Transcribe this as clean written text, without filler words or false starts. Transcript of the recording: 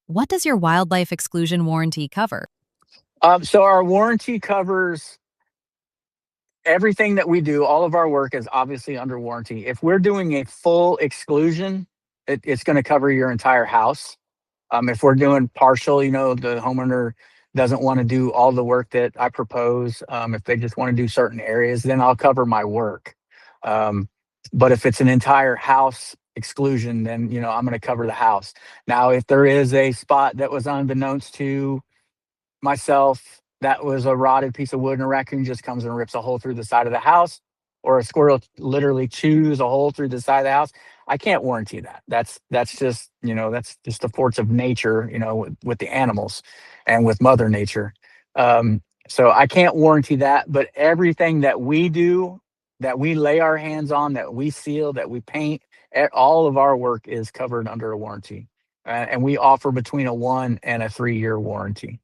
What does your wildlife exclusion warranty cover? So our warranty covers everything that we do. All of our work is obviously under warranty. If we're doing a full exclusion, it's going to cover your entire house. If we're doing partial, the homeowner doesn't want to do all the work that I propose. If they just want to do certain areas, then I'll cover my work. Um, but if it's an entire house exclusion, then I'm going to cover the house. Now, if there is a spot that was unbeknownst to myself, that was a rotted piece of wood and a raccoon just comes and rips a hole through the side of the house, or a squirrel literally chews a hole through the side of the house, I can't warranty that. That's just the force of nature, with the animals and with Mother Nature. So I can't warranty that, but everything that we do, that we lay our hands on, that we seal, that we paint, all of our work is covered under a warranty. And we offer between a 1 and a 3-year warranty.